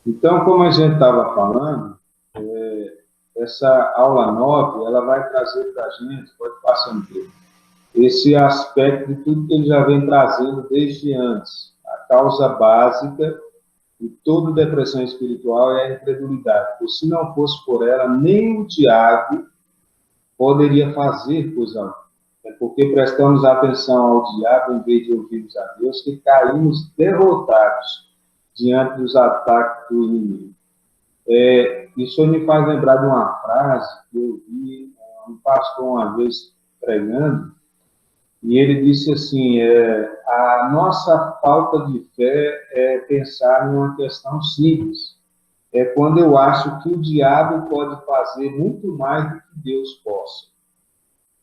Então, como a gente estava falando, essa aula 9, ela vai trazer para a gente, pode passar um tempo, esse aspecto de tudo que ele já vem trazendo desde antes. A causa básica de toda depressão espiritual é a incredulidade. Porque se não fosse por ela, nem o diabo poderia fazer coisa alguma. É porque prestamos atenção ao diabo em vez de ouvirmos a Deus, que caímos derrotados diante dos ataques do inimigo. Isso me faz lembrar de uma frase que eu vi um pastor uma vez pregando, e ele disse assim, a nossa falta de fé é pensar em uma questão simples. É quando eu acho que o diabo pode fazer muito mais do que Deus possa.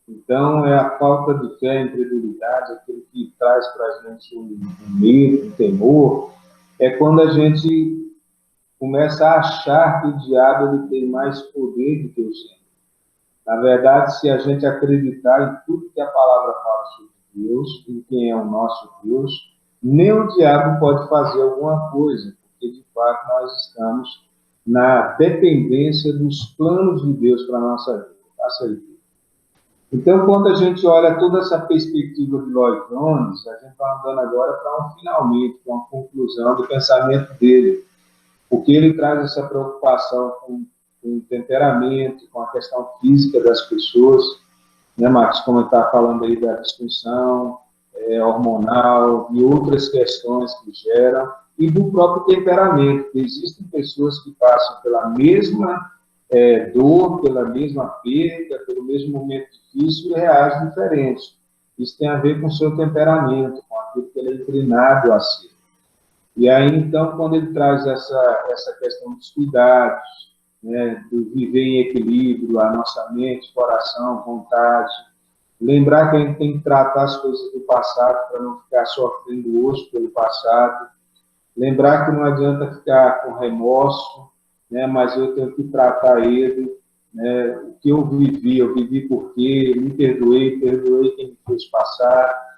Então, é a falta de fé, a incredulidade, aquilo que traz para a gente um medo, um temor, é quando a gente começa a achar que o diabo ele tem mais poder do que o Senhor. Na verdade, se a gente acreditar em tudo que a palavra fala sobre Deus, em quem é o nosso Deus, nem o diabo pode fazer alguma coisa, porque de fato nós estamos na dependência dos planos de Deus para a nossa vida. Faça isso. Então, quando a gente olha toda essa perspectiva de Lloyd Jones, a gente está andando agora para um finalmente, para uma conclusão do pensamento dele, porque ele traz essa preocupação com o temperamento, com a questão física das pessoas, né, Marcos, como ele está falando aí da disfunção hormonal e outras questões que geram, e do próprio temperamento. Existem pessoas que passam pela mesma dor, pela mesma perda, pelo mesmo momento difícil e reagem diferentes. Isso tem a ver com o seu temperamento, com aquilo que ele é inclinado a ser. E aí, então, quando ele traz essa questão dos cuidados, né, do viver em equilíbrio, a nossa mente, coração, vontade, lembrar que a gente tem que tratar as coisas do passado para não ficar sofrendo hoje pelo passado, lembrar que não adianta ficar com remorso, né, mas eu tenho que tratar ele, né, o que eu vivi por quê, me perdoei quem me fez passar,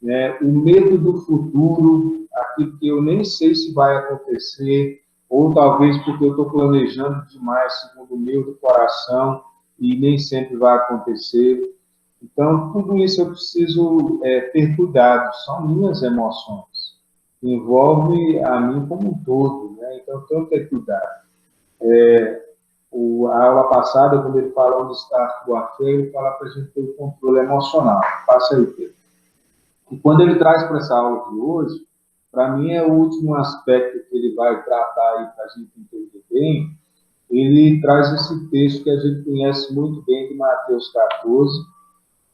né, o medo do futuro, aquilo que eu nem sei se vai acontecer, ou talvez porque eu estou planejando demais segundo o meu do coração e nem sempre vai acontecer. Então, tudo isso eu preciso ter cuidado, são minhas emoções, envolve a mim como um todo, né? Então, eu tenho que ter cuidado. A aula passada, quando ele fala onde está a fé, ele fala para a gente ter o controle emocional. Passa aí, Pedro. E quando ele traz para essa aula de hoje, para mim é o último aspecto que ele vai tratar aí para a gente entender bem, ele traz esse texto que a gente conhece muito bem de Mateus 14,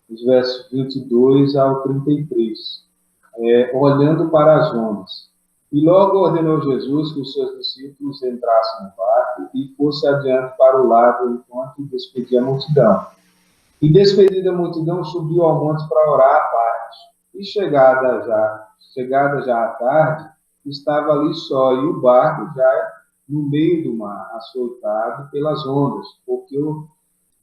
os versos 22 ao 33, olhando para as ondas. E logo ordenou Jesus que os seus discípulos entrassem no barco e fosse adiante para o lado enquanto despedia a multidão. E despedida a multidão, subiu ao monte para orar à parte. E chegada já à tarde, estava ali só, e o barco já no meio do mar, açoitado pelas ondas, porque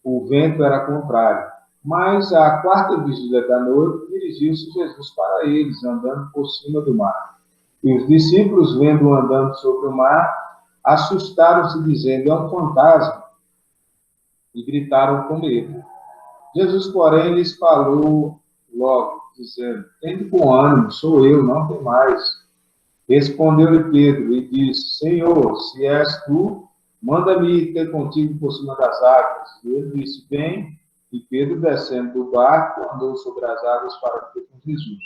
o vento era contrário. Mas à quarta vigília da noite, dirigiu-se Jesus para eles, andando por cima do mar. E os discípulos, vendo-o andando sobre o mar, assustaram-se, dizendo, é um fantasma, e gritaram com medo. Jesus, porém, lhes falou logo, dizendo, tende bom ânimo, sou eu, não tem mais. Respondeu-lhe Pedro e disse, Senhor, se és tu, manda-me ir ter contigo por cima das águas. E ele disse, bem, e Pedro, descendo do barco, andou sobre as águas para ter com Jesus.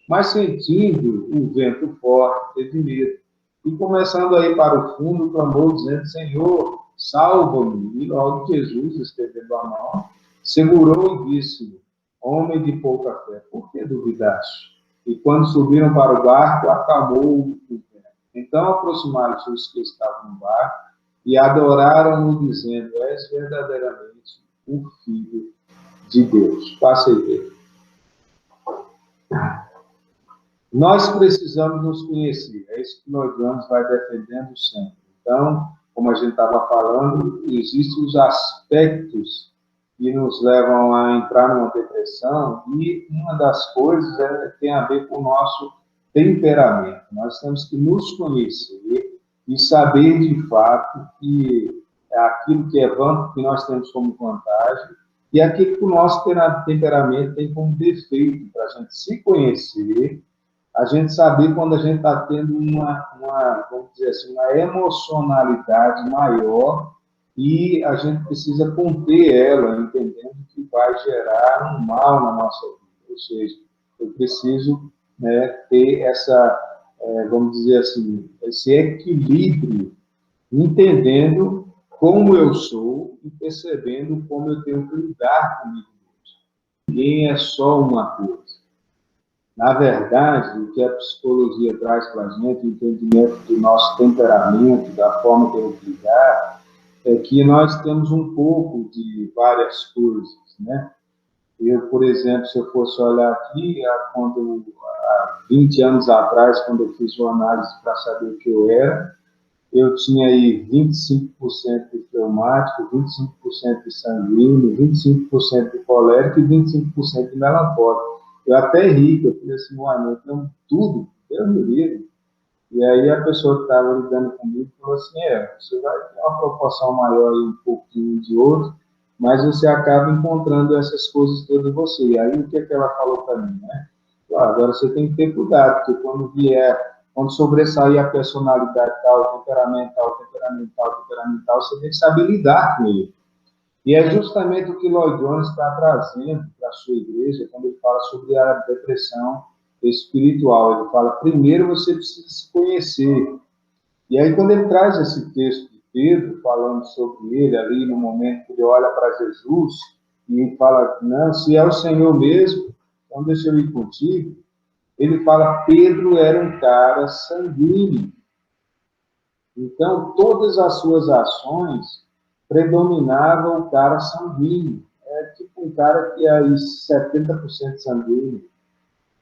Mas sentindo o vento forte, teve medo. E começando a ir para o fundo, clamou, dizendo, Senhor, salva-me. E logo Jesus, estendendo a mão, segurou e disse, homem de pouca fé, por que duvidaste? E quando subiram para o barco, acalmou o vento. Então aproximaram-se os que estavam no barco e adoraram-no, dizendo, és verdadeiramente o Filho de Deus. Passa aí, Pedro. Nós precisamos nos conhecer, é isso que nós vai defendendo sempre. Então, como a gente estava falando, existem os aspectos que nos levam a entrar numa depressão, e uma das coisas tem a ver com o nosso temperamento. Nós temos que nos conhecer e saber de fato que é aquilo que é que nós temos como vantagem e aquilo que o nosso temperamento tem como defeito, para a gente se conhecer, a gente saber quando a gente está tendo vamos dizer assim, uma emocionalidade maior e a gente precisa conter ela, entendendo que vai gerar um mal na nossa vida. Ou seja, eu preciso, né, ter vamos dizer assim, esse equilíbrio, entendendo como eu sou e percebendo como eu tenho que lidar comigo mesmo. Ninguém é só uma coisa. Na verdade, o que a psicologia traz para a gente, o entendimento do nosso temperamento, da forma que eu lidar, é que nós temos um pouco de várias coisas, né? Eu, por exemplo, se eu fosse olhar aqui, há 20 anos atrás, quando eu fiz uma análise para saber o que eu era, eu tinha aí 25% de fleumático, 25% de sanguíneo, 25% de colérico e 25% de melancólico. Eu até ri, eu falei assim, eu tenho tudo, Deus me livre. E aí a pessoa que estava lidando comigo falou assim, você vai ter uma proporção maior aí, um pouquinho de outro, mas você acaba encontrando essas coisas todas em você. E aí o que ela falou para mim, né? Agora você tem que ter cuidado, porque quando sobressair a personalidade tal, temperamental, você tem que saber lidar com ele. E é justamente o que Lloyd Jones está trazendo para a sua igreja, quando ele fala sobre a depressão espiritual. Ele fala, primeiro você precisa se conhecer. E aí, quando ele traz esse texto de Pedro, falando sobre ele, ali no momento que ele olha para Jesus, e fala, não, se é o Senhor mesmo, então deixa eu ir contigo. Ele fala, Pedro era um cara sanguíneo. Então, todas as suas ações predominavam o cara sanguíneo. É tipo um cara que é aí 70% sanguíneo.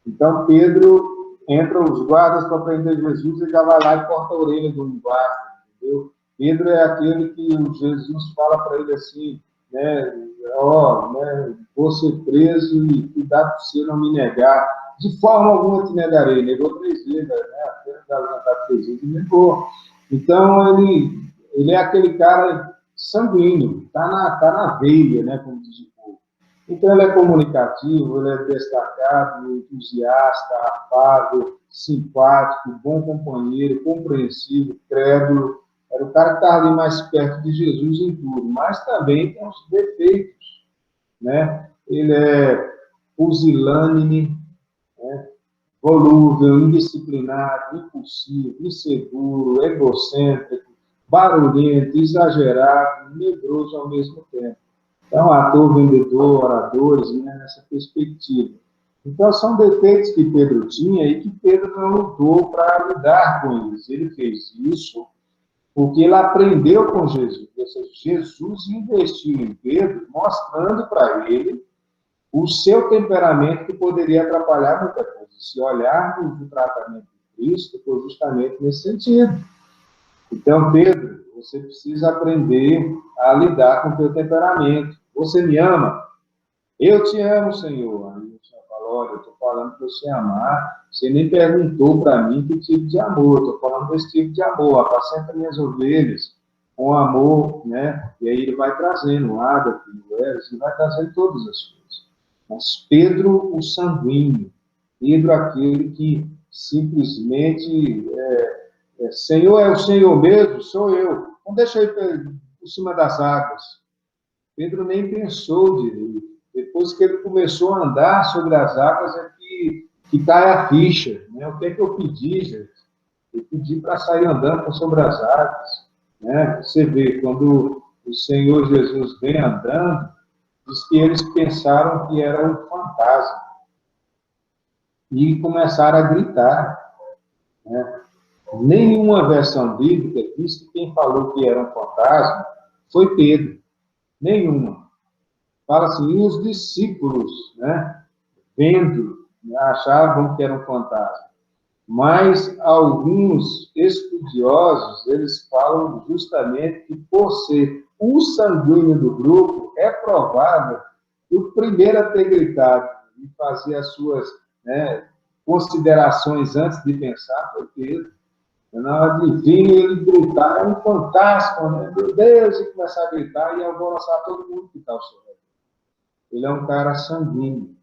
Então, Pedro entra os guardas para prender Jesus e já vai lá e corta a orelha de um guarda, entendeu? Pedro é aquele que Jesus fala para ele assim, né, vou ser preso e cuidado para você não me negar. De forma alguma te negarei. Negou 3 vezes, né? Apenas levantar 3 vezes e negou. Então, ele é aquele cara sanguíneo, tá na veia, né, como diz o povo. Então, ele é comunicativo, ele é destacado, entusiasta, afável, simpático, bom companheiro, compreensivo, crédulo. Era o cara que estava ali mais perto de Jesus em tudo, mas também tem os defeitos, né? Ele é pusilânime, né? Volúvel, indisciplinado, impulsivo, inseguro, egocêntrico, barulhento, exagerado, medroso ao mesmo tempo. Então, ator, vendedor, oradores, né, nessa perspectiva. Então, são defeitos que Pedro tinha e que Pedro não lutou para lidar com eles. Ele fez isso porque ele aprendeu com Jesus. Ou seja, Jesus investiu em Pedro, mostrando para ele o seu temperamento que poderia atrapalhar muita coisa. Se olharmos o tratamento de Cristo, foi justamente nesse sentido. Então, Pedro, você precisa aprender a lidar com o teu temperamento. Você me ama? Eu te amo, Senhor. Aí o Senhor falou, olha, eu estou falando para você amar. Você nem perguntou para mim que tipo de amor. Eu estou falando desse tipo de amor. Apacenta minhas ovelhas com amor, né? E aí ele vai trazendo Ada, ele vai trazendo todas as coisas. Mas Pedro, o sanguíneo. Pedro, aquele que simplesmente... Senhor é o Senhor mesmo, sou eu. Não deixa eu ir por cima das águas. Pedro nem pensou direito. Depois que ele começou a andar sobre as águas, é que cai a ficha. Né? O que é que eu pedi, gente? Eu pedi para sair andando sobre as águas. Né? Você vê, quando o Senhor Jesus vem andando, diz que eles pensaram que era um fantasma. E começaram a gritar. Né? Nenhuma versão bíblica diz que quem falou que era um fantasma foi Pedro. Nenhuma. Fala assim, e os discípulos, né, vendo, achavam que era um fantasma. Mas alguns estudiosos, eles falam justamente que, por ser o sanguíneo do grupo, é provável que o primeiro a ter gritado e fazer as suas, né, considerações antes de pensar foi Pedro. Na hora de vir, ele gritar, é um fantasma, né? Meu Deus, e começar a gritar e alvoroçar todo mundo que está ao seu redor. Ele é um cara sanguíneo.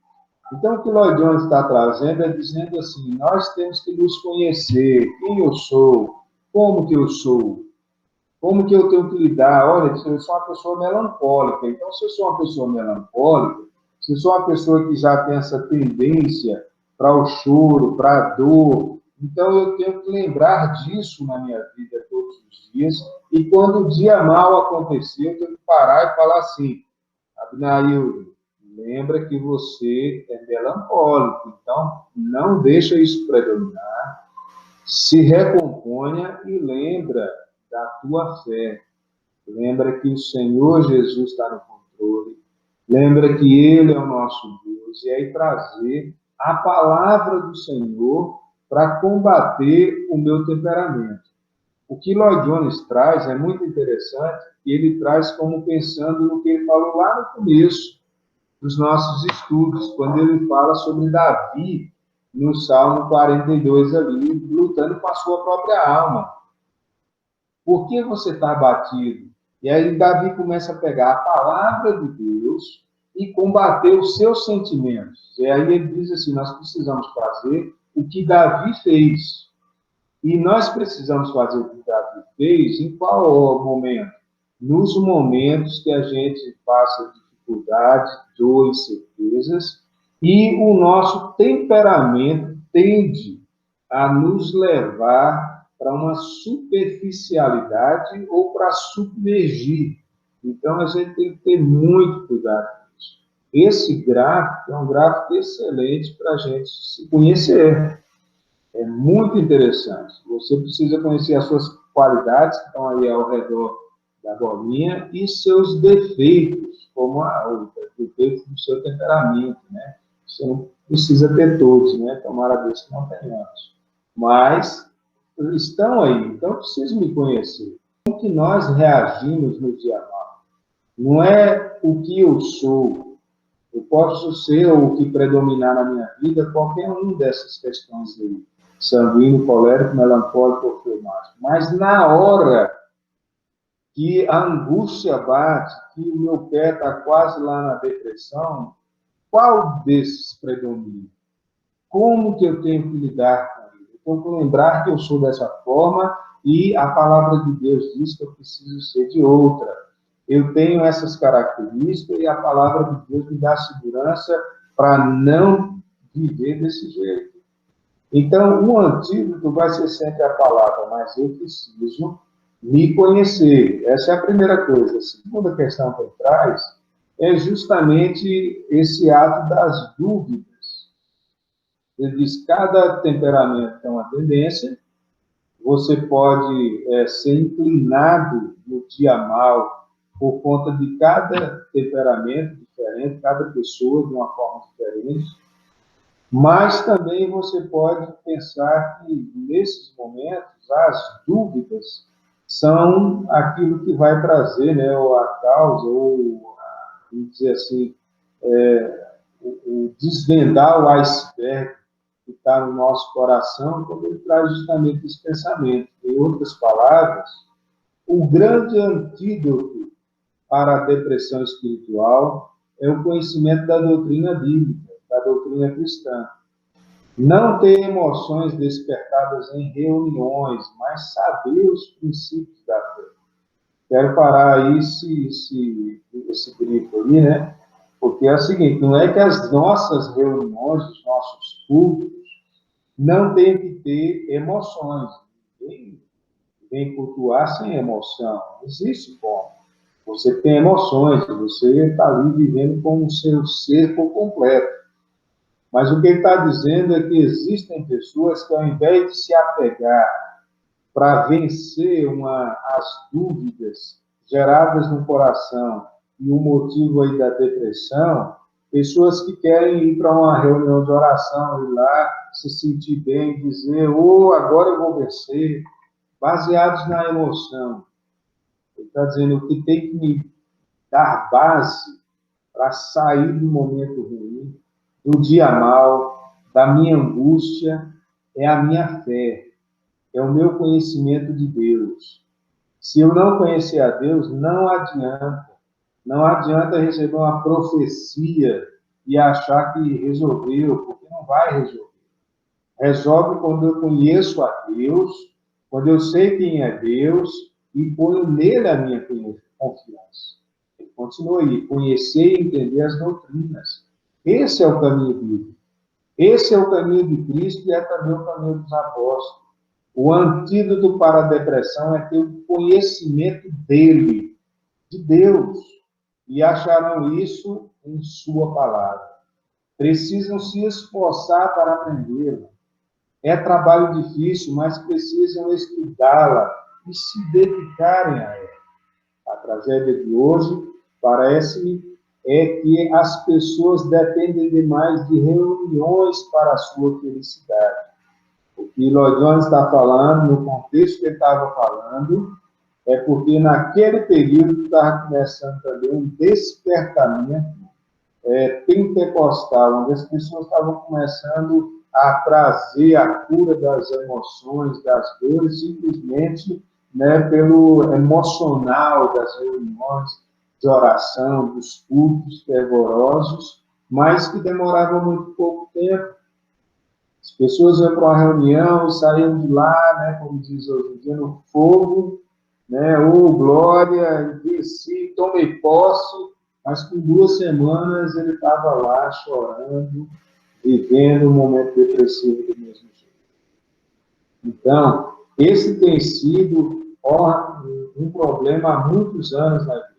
Então, o que Lloyd Jones está trazendo é dizendo assim, nós temos que nos conhecer, quem eu sou, como que eu sou, como que eu tenho que lidar. Olha, eu sou uma pessoa melancólica, então se eu sou uma pessoa melancólica, se eu sou uma pessoa que já tem essa tendência para o choro, para a dor, então eu tenho que lembrar disso na minha vida todos os dias, e quando o dia mal acontecer, eu tenho que parar e falar assim, Abinaildo, lembra que você é melancólico, então não deixa isso predominar, se recomponha e lembra da tua fé. Lembra que o Senhor Jesus está no controle. Lembra que Ele é o nosso Deus. E aí trazer a palavra do Senhor para combater o meu temperamento. O que Lloyd Jones traz é muito interessante, e ele traz como pensando no que ele falou lá no começo dos nossos estudos, quando ele fala sobre Davi, no Salmo 42 ali, lutando com a sua própria alma. Por que você está abatido? E aí Davi começa a pegar a palavra de Deus e combater os seus sentimentos. E aí ele diz assim, nós precisamos fazer o que Davi fez. E nós precisamos fazer o que Davi fez em qual momento? Nos momentos que a gente passa dificuldades, dores, incertezas, e o nosso temperamento tende a nos levar para uma superficialidade ou para submergir. Então, a gente tem que ter muito cuidado com isso. Esse gráfico é um gráfico excelente para a gente se conhecer. É muito interessante. Você precisa conhecer as suas qualidades, que estão aí ao redor da bolinha, e seus defeitos, como o defeito do seu temperamento, né? Você não precisa ter todos, né? Tomara Deus que não tenhamos. Mas estão aí, então eu preciso me conhecer. Como que nós reagimos no dia mal? Não é o que eu sou. Eu posso ser o que predominar na minha vida, qualquer uma dessas questões aí. Sanguíneo, colérico, melancólico ou fleumático. Mas na hora que a angústia bate, que o meu pé está quase lá na depressão, qual desses predomina? Como que eu tenho que lidar com ele? Eu tenho que lembrar que eu sou dessa forma e a palavra de Deus diz que eu preciso ser de outra. Eu tenho essas características e a palavra de Deus me dá segurança para não viver desse jeito. Então, o antídoto vai ser sempre a palavra, mas eu preciso me conhecer. Essa é a primeira coisa. A segunda questão que ele traz é justamente esse ato das dúvidas. Ele diz que cada temperamento tem uma tendência, você pode ser inclinado no dia mal por conta de cada temperamento diferente, cada pessoa de uma forma diferente, mas também você pode pensar que nesses momentos as dúvidas são aquilo que vai trazer, né, ou a causa, ou, vamos dizer assim, o desvendar o iceberg que está no nosso coração, quando ele traz justamente esse pensamento. Em outras palavras, o grande antídoto para a depressão espiritual é o conhecimento da doutrina bíblica, da doutrina cristã. Não ter emoções despertadas em reuniões, mas saber os princípios da fé. Quero parar aí esse grifo ali, né? Porque é o seguinte, não é que as nossas reuniões, os nossos cultos, não tem que ter emoções. Ninguém vem cultuar sem emoção. Não existe como. Você tem emoções, você está ali vivendo com o seu ser por completo. Mas o que ele está dizendo é que existem pessoas que, ao invés de se apegar para vencer as dúvidas geradas no coração e o motivo aí da depressão, pessoas que querem ir para uma reunião de oração, ir lá, se sentir bem, dizer, agora eu vou vencer, baseados na emoção. Ele está dizendo que tem que me dar base para sair do momento ruim, do dia mal, da minha angústia, é a minha fé. é o meu conhecimento de Deus. Se eu não conhecer a Deus, não adianta. Não adianta receber uma profecia e achar que resolveu, porque não vai resolver. Resolve quando eu conheço a Deus, quando eu sei quem é Deus e ponho nele a minha confiança. Ele continua aí, conhecer e entender as doutrinas. Esse é o caminho bíblico. Esse é o caminho de Cristo e é também o caminho dos apóstolos. O antídoto para a depressão é ter o conhecimento dele, de Deus, e acharão isso em sua palavra. Precisam se esforçar para aprendê-la. É trabalho difícil, mas precisam estudá-la e se dedicarem a ela. A tragédia de hoje parece-me que as pessoas dependem demais de reuniões para a sua felicidade. O que Lloyd Jones está falando, no contexto que ele estava falando, é porque naquele período estava começando também um despertamento pentecostal, onde as pessoas estavam começando a trazer a cura das emoções, das dores, simplesmente, né, pelo emocional das reuniões de oração, dos cultos fervorosos, mas que demoravam muito pouco tempo. As pessoas iam para uma reunião e saíam de lá, né, como diz hoje em dia, no fogo, né, glória, desci, tomei posse, mas com 2 semanas ele estava lá chorando, vivendo um momento depressivo do mesmo jeito. Então, esse tem sido um problema há muitos anos na igreja.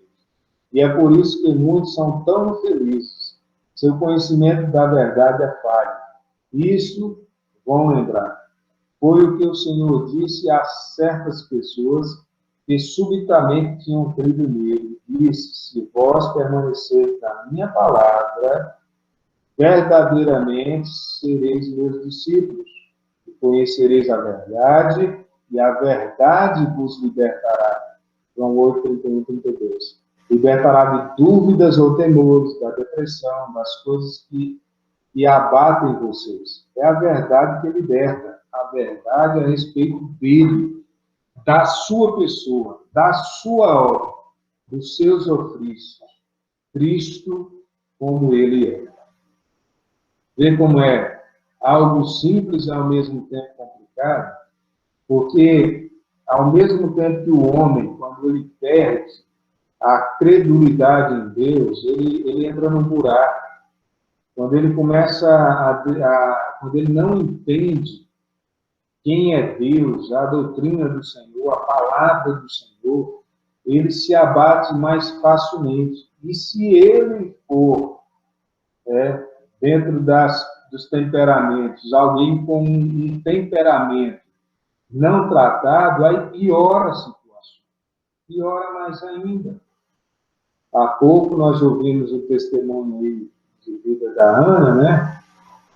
E é por isso que muitos são tão felizes. Seu conhecimento da verdade é falho. Isso, vão lembrar, foi o que o Senhor disse a certas pessoas que subitamente tinham crido nele. Disse: se vós permaneceres na minha palavra, verdadeiramente sereis meus discípulos, e conhecereis a verdade, e a verdade vos libertará. João 8, 31, 32. Libertará de dúvidas ou temores, da depressão, das coisas que abatem vocês. É a verdade que liberta, a verdade a respeito dele, da sua pessoa, da sua obra, dos seus ofícios. Cristo como ele é. Vê como é algo simples e ao mesmo tempo complicado, porque ao mesmo tempo que o homem, quando ele perde a credulidade em Deus, ele entra num buraco. Quando ele começa quando ele não entende quem é Deus, a doutrina do Senhor, a palavra do Senhor, ele se abate mais facilmente. E se ele for dentro dos temperamentos, alguém com um temperamento não tratado, aí piora a situação. Piora mais ainda. Há pouco nós ouvimos o testemunho aí de vida da Ana, né?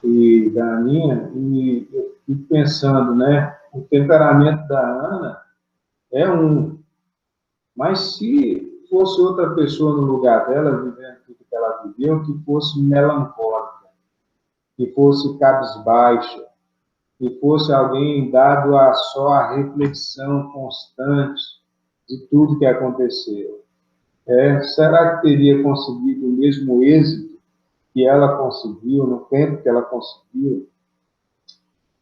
E da Aninha, e eu fico pensando, né? O temperamento da Ana é um. Mas se fosse outra pessoa no lugar dela, vivendo tudo que ela viveu, que fosse melancólica, que fosse cabisbaixa, que fosse alguém dado a só a reflexão constante de tudo que aconteceu. Será que teria conseguido o mesmo êxito que ela conseguiu, no tempo que ela conseguiu?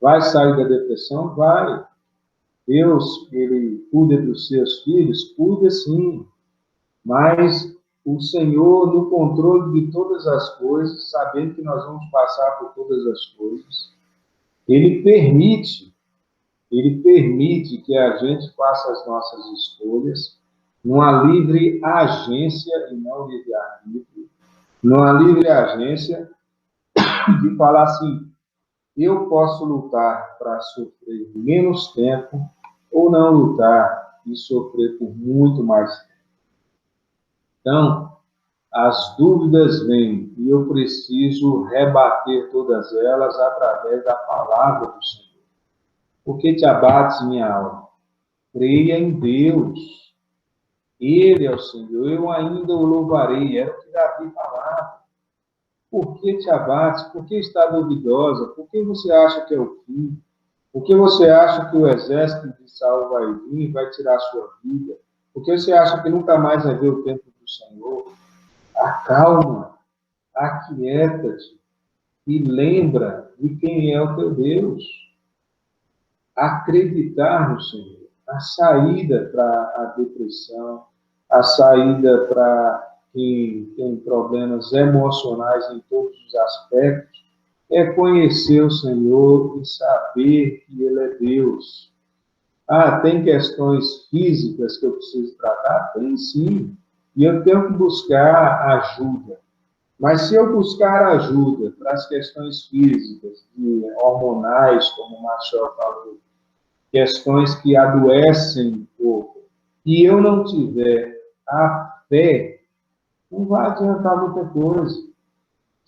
Vai sair da depressão? Vai. Deus, ele cuida dos seus filhos? Cuida sim. Mas o Senhor, no controle de todas as coisas, sabendo que nós vamos passar por todas as coisas, Ele permite que a gente faça as nossas escolhas numa livre agência e não livre-arbítrio, numa livre agência de falar assim: eu posso lutar para sofrer menos tempo ou não lutar e sofrer por muito mais tempo. Então, as dúvidas vêm e eu preciso rebater todas elas através da palavra do Senhor. Por que te abates, minha alma? Creia em Deus. Ele é o Senhor, eu ainda o louvarei. Era o que Davi falava. Por que te abates? Por que está duvidosa? Por que você acha que é o fim? Por que você acha que o exército de Saul vai vir e vai tirar a sua vida? Por que você acha que nunca mais vai ver o templo do Senhor? Acalma, aquieta-te e lembra de quem é o teu Deus. Acreditar no Senhor. A saída para a depressão, a saída para quem tem problemas emocionais em todos os aspectos, é conhecer o Senhor e saber que Ele é Deus. Ah, tem questões físicas que eu preciso tratar? Tem sim. E eu tenho que buscar ajuda. Mas se eu buscar ajuda para as questões físicas, hormonais, como o Marcel falou, questões que adoecem o corpo, e eu não tiver a fé, não vai adiantar muita coisa.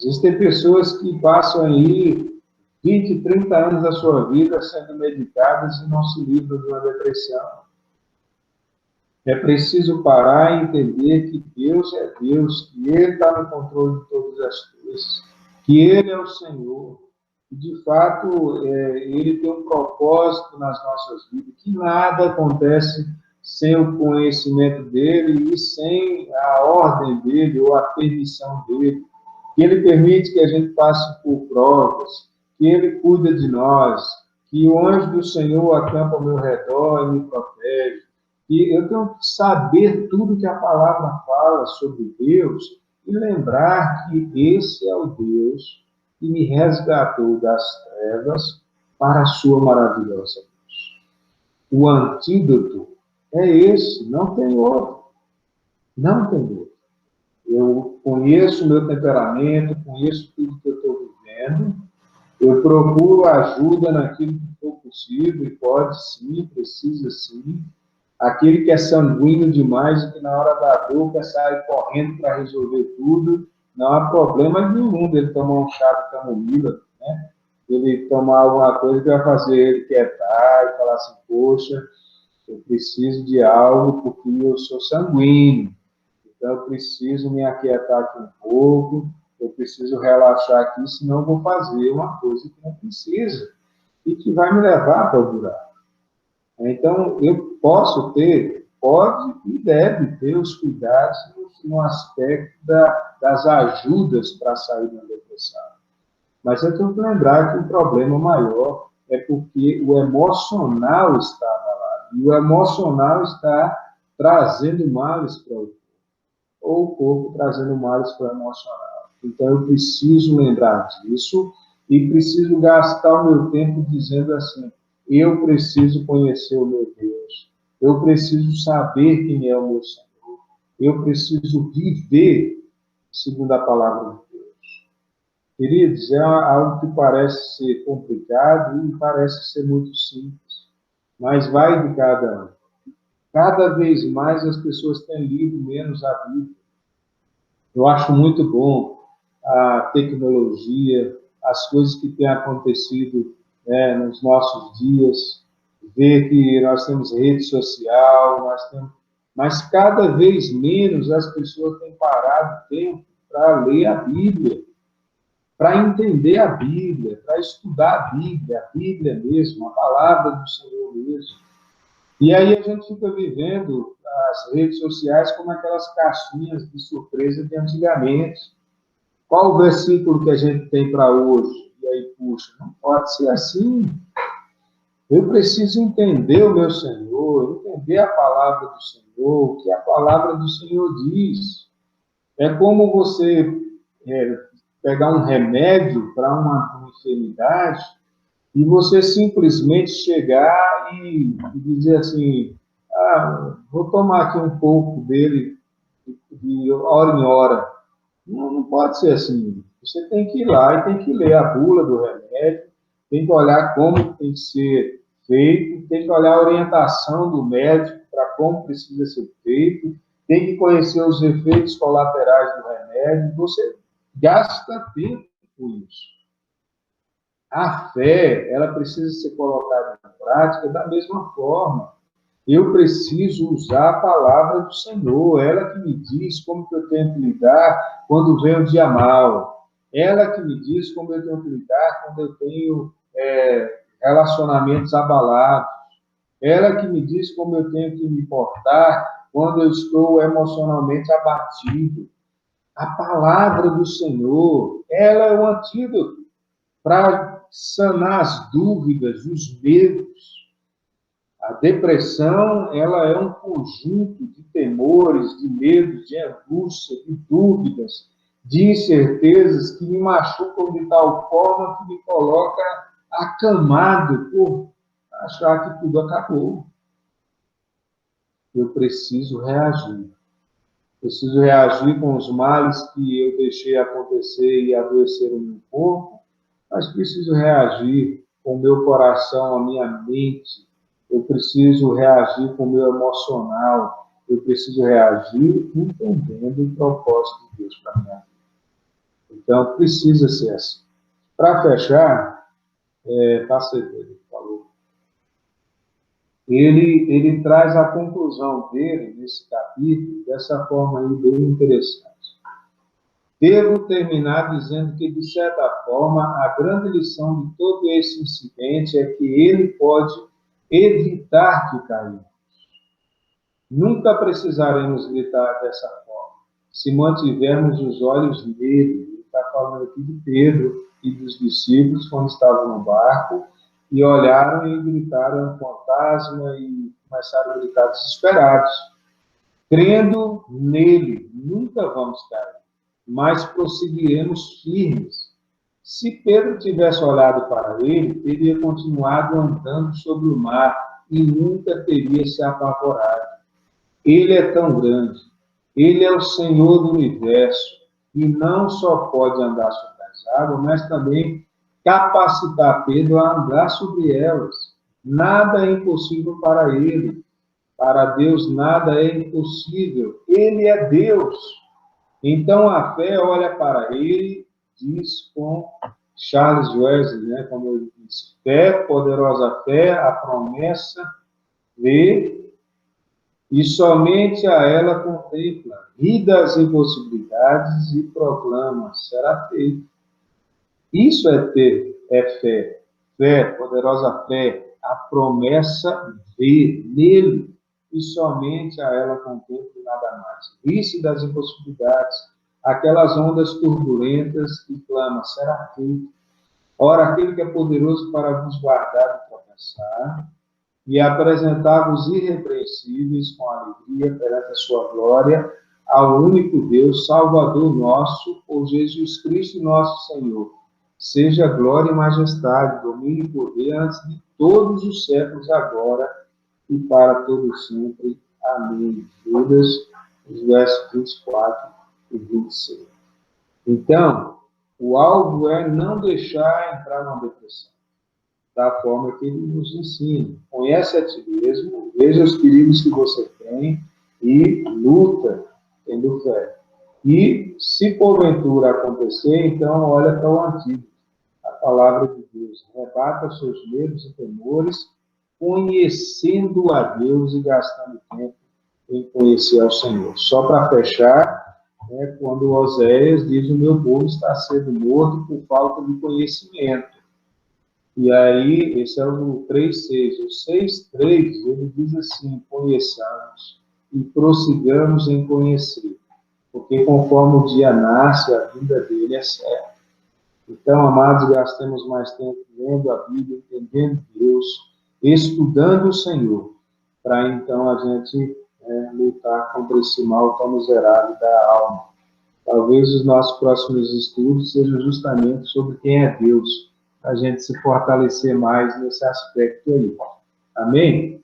Existem pessoas que passam aí 20, 30 anos da sua vida sendo medicadas e não se livram de uma depressão. É preciso parar e entender que Deus é Deus, que Ele está no controle de todas as coisas, que Ele é o Senhor, e de fato Ele tem um propósito nas nossas vidas, que nada acontece sem o conhecimento dEle e sem a ordem dEle ou a permissão dEle, que Ele permite que a gente passe por provas, que Ele cuida de nós, que o anjo do Senhor acampa ao meu redor e me protege. E eu tenho que saber tudo que a palavra fala sobre Deus e lembrar que esse é o Deus que me resgatou das trevas para a sua maravilhosa luz. O antídoto é esse, não tem outro. Não tem outro. Eu conheço o meu temperamento, conheço tudo que eu estou vivendo, eu procuro ajuda naquilo que for possível, e pode sim, precisa sim. Aquele que é sanguíneo demais e que na hora da dor quer sair correndo para resolver tudo, não há problema nenhum dele tomar um chá de camomila, né? Ele tomar alguma coisa que vai fazer ele quietar e falar assim, poxa, eu preciso de algo porque eu sou sanguíneo, então eu preciso me aquietar aqui um pouco, eu preciso relaxar aqui, senão eu vou fazer uma coisa que não precisa e que vai me levar para o buraco. Então, eu posso ter, pode e deve ter os cuidados no aspecto das ajudas para sair da depressão. Mas eu tenho que lembrar que o problema maior é porque o emocional está abalado. E o emocional está trazendo males para o corpo. Ou o corpo trazendo males para o emocional. Então, eu preciso lembrar disso e preciso gastar o meu tempo dizendo assim, eu preciso conhecer o meu Deus. Eu preciso saber quem é o meu Senhor. Eu preciso viver segundo a palavra de Deus. Queridos, é algo que parece ser complicado e parece ser muito simples. Mas vai de cada um. Cada vez mais as pessoas têm lido menos a Bíblia. Eu acho muito bom a tecnologia, as coisas que têm acontecido nos nossos dias, ver que nós temos rede social, mas cada vez menos as pessoas têm parado tempo para ler a Bíblia, para entender a Bíblia, para estudar a Bíblia mesmo, a palavra do Senhor mesmo. E aí a gente fica vivendo as redes sociais como aquelas caixinhas de surpresa de antigamente. Qual o versículo que a gente tem para hoje? E aí, puxa, não pode ser assim. Eu preciso entender o meu Senhor, entender a palavra do Senhor, o que a palavra do Senhor diz. É como você pegar um remédio para uma enfermidade e você simplesmente chegar e dizer assim, vou tomar aqui um pouco dele de hora em hora. Não pode ser assim. Você tem que ir lá e tem que ler a bula do remédio, tem que olhar como tem que ser feito, tem que olhar a orientação do médico para como precisa ser feito, tem que conhecer os efeitos colaterais do remédio. Você gasta tempo com isso. A fé, ela precisa ser colocada em prática da mesma forma. Eu preciso usar a palavra do Senhor, ela que me diz como que eu tenho que lidar quando vem o dia mal, ela que me diz como eu tenho que lidar quando eu tenho relacionamentos abalados. Ela que me diz como eu tenho que me portar quando eu estou emocionalmente abatido. A palavra do Senhor, ela é o antídoto para sanar as dúvidas, os medos. A depressão, ela é um conjunto de temores, de medos, de angústia, de dúvidas, de incertezas que me machucam de tal forma que me coloca acamado por achar que tudo acabou. Eu preciso reagir. Preciso reagir com os males que eu deixei acontecer e adoecer o meu corpo, mas preciso reagir com o meu coração, a minha mente. Eu preciso reagir com o meu emocional. Eu preciso reagir entendendo o propósito de Deus para a minha vida. Então, precisa ser assim. Para fechar, ele falou. Ele traz a conclusão dele, nesse capítulo, dessa forma aí bem interessante. Devo terminar dizendo que, de certa forma, a grande lição de todo esse incidente é que ele pode evitar que caímos. Nunca precisaremos gritar dessa forma, se mantivermos os olhos nele. Ele está falando aqui de Pedro e dos discípulos, quando estavam no barco, e olharam e gritaram fantasma e começaram a gritar desesperados. Crendo nele, nunca vamos cair, mas prosseguiremos firmes. Se Pedro tivesse olhado para ele, teria continuado andando sobre o mar e nunca teria se apavorado. Ele é tão grande, ele é o Senhor do universo, e não só pode andar sobre as águas, mas também capacitar Pedro a andar sobre elas. Nada é impossível para ele. Para Deus nada é impossível. Ele é Deus. Então a fé olha para ele, diz com Charles Wesley, né, como eu disse, fé, poderosa fé, a promessa, vê, e somente a ela contempla, ri das impossibilidades e proclama, será feito. Isso é fé, poderosa fé, a promessa vê nele, e somente a ela contempla e nada mais. Ri-se das impossibilidades, aquelas ondas turbulentas e clama, será feito. Ora, aquele que é poderoso para vos guardar e tropeçar, e apresentar-vos irrepreensíveis com alegria perante a sua glória, ao único Deus, Salvador nosso, por Jesus Cristo nosso Senhor. Seja glória e majestade, domínio e poder antes de todos os séculos, agora e para todos sempre. Amém. Judas, os versos 24 e 26. Então, o alvo é não deixar entrar na depressão, da forma que ele nos ensina. Conhece a ti mesmo, veja os perigos que você tem e luta tendo fé. E, se porventura acontecer, então olha para o antídoto, a palavra de Deus. Rebata seus medos e temores, conhecendo a Deus e gastando tempo em conhecer ao Senhor. Só para fechar, quando Oséias diz: o meu povo está sendo morto por falta de conhecimento. E aí, esse é o 3,6. O 6,3, ele diz assim: conheçamos e prossigamos em conhecer, porque conforme o dia nasce, a vinda dele é certa. Então, amados, gastemos mais tempo lendo a Bíblia, entendendo Deus, estudando o Senhor, para então a gente lutar contra esse mal tão miserável da alma. Talvez os nossos próximos estudos sejam justamente sobre quem é Deus, a gente se fortalecer mais nesse aspecto aí. Amém?